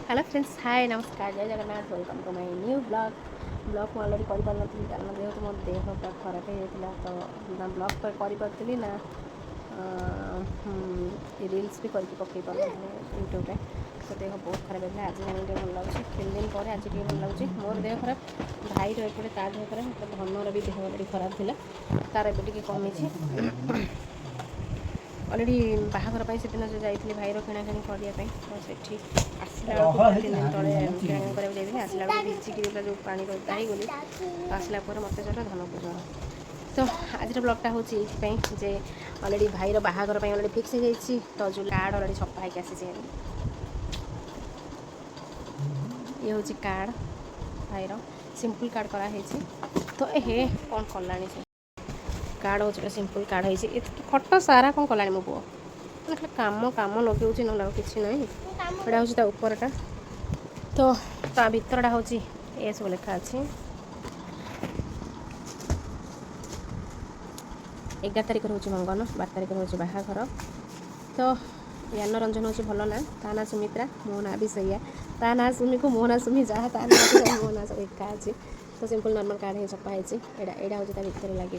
Hello friends hi नमस्कार जय Jagannath welcome to my new blog को अलरेडी कर कारण जेहतु मो देह पूरा खराब हो तो ना ब्लॉग करी ना रील्स भी करके पकई पारे यूट्यूब तो देह बहुत खराब होता आज जाने भल लगे 3 दिन पर आज भल लगे मोर देह खराब भाई एपटे ता देह खराब धनर भी देह अलरेडी खराब थी तार ए कमी अलरेडी बाहाघर से दिन जो जाइए भाईर किणाकिणी करने तो सेठी आसला 3 दिन तले किणाकिणी कराया जाइए आसला भिजिकी जो पानी ओदा हो गली आसला मत ज्वर धन को ज्वर तो आज ब्लॉगटा हूँ ये अलरेडी भाईर बाहाघर अलरेडी फिक्स हो जाइए तो जो कार्ड अलरेडी छपा होगी आसी ये हूँ कार्ड भाईर सिंपल कार्ड कराई तो हे कौन कला कार्ड हो सिंपल कार्ड है फटो सारा कौन कला मो पुओ मैंने काम काम लगे ना कि ना यहाँ हूँ उपरटा तो ता भितरटा हूँ ये सब लेखा अच्छे 11 तारिख हूँ मंगन 12 तारिख हूँ बाहाघर तो यान रंजन हूँ भल ना ता ना सुमित्रा मो ना भी सही ता ना सुमी को मो ना सुमी जहाँ ता ना मो ना सब एका अच्छे तो सिंपल नॉर्मल कार्ड है छपा है यहाँ हूँ भितर लगे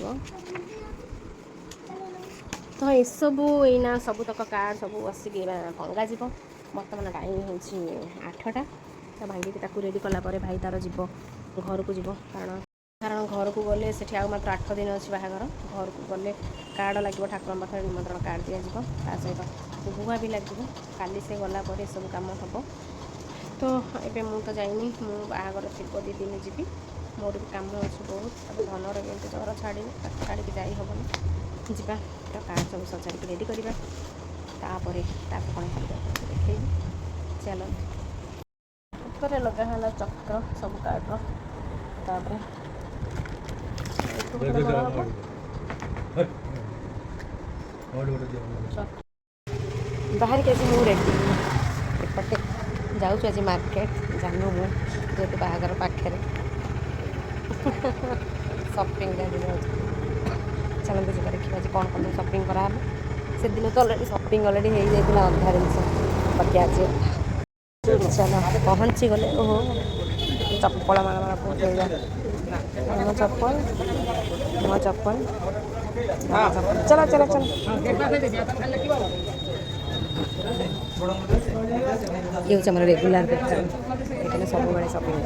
तो ये सबू यहीना सबुतक कार्ड सब बसिक भंगा जीव बर्तमान टाइम हूँ 8टा तो भांगिक रेडी कलापर भाई तार जीव घर को जीव कारण घर को गले से मात्र 8 दिन अच्छी बाहागर घर को गले कार्ड लगे ठाकुर पाखे निमंत्रण कार्ड दिज्व ता सहित गुआ भी लगे काली से गला सब कम हम तो ये मुझे जाइनी मु बाहागर थी 2 दिन जी मोर भी कम अच्छे बहुत धनर भी ज्वर छाड़ी छाड़ी जाई हेनी जीवा तो कार्ड सब सजाड़ी रेडी करवा तापर कौन देखे चलो ऊपर लगा चक्र सब कार्ड बाहर के मुझे रेडी एपटे जाऊँ आज मार्केट जानू मुझे बाहागर पाखे सपिंग चलते जी देखिए आज कौन कौन सपिंग करा से दिन तो अलरेडी सपिंग अलरेडी हो जाता अधा जिन बाकी आज चलो पहुँची गले ओहो चप्पल माला पहुँचेगा मो चप्पल चलो चलो चलो ये हूँ आम रेगुलर दुकान सब बड़े सपिंग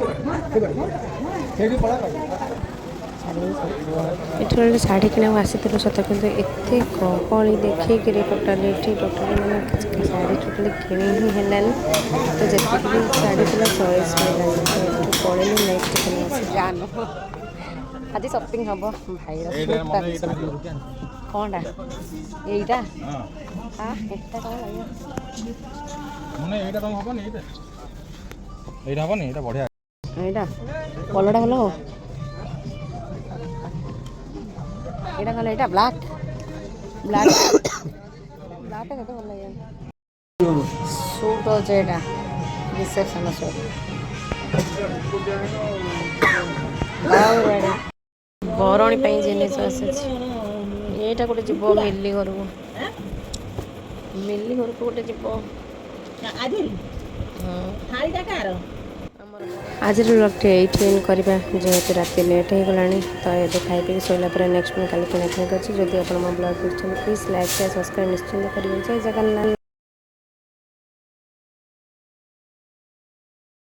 ये शाढ़ी किना आसी सत कि एत गहली देखिक टोटाली मैंने शाढ़ी टोटाली किणी ही है तो जितनी भी शाढ़ी थी चॉइस मिलानी पड़े नेक्स्ट किन जान आज सपिंग हम भाई कौनटा यहीटा हाँ एटा कौन लगे बढ़िया कलरटा भल हो एटा कल एटा ब्लैक केते भल लगे सूट होचे एटा रिसेप्शन सूट बरणी पे जिनिस आसा गोटे जीव मिली घर को गोटे जीव आज ब्लॉगटी ये करवा जेहेतु रात लेट हो गला तो ये खाई पी शोला नेक्स्ट मैं कल किणाकिणी कर जब आप मो ब्लॉग देखते प्लीज लाइक शेयर सब्सक्राइब निश्चिंत करेंगे जय जगन्नाथ।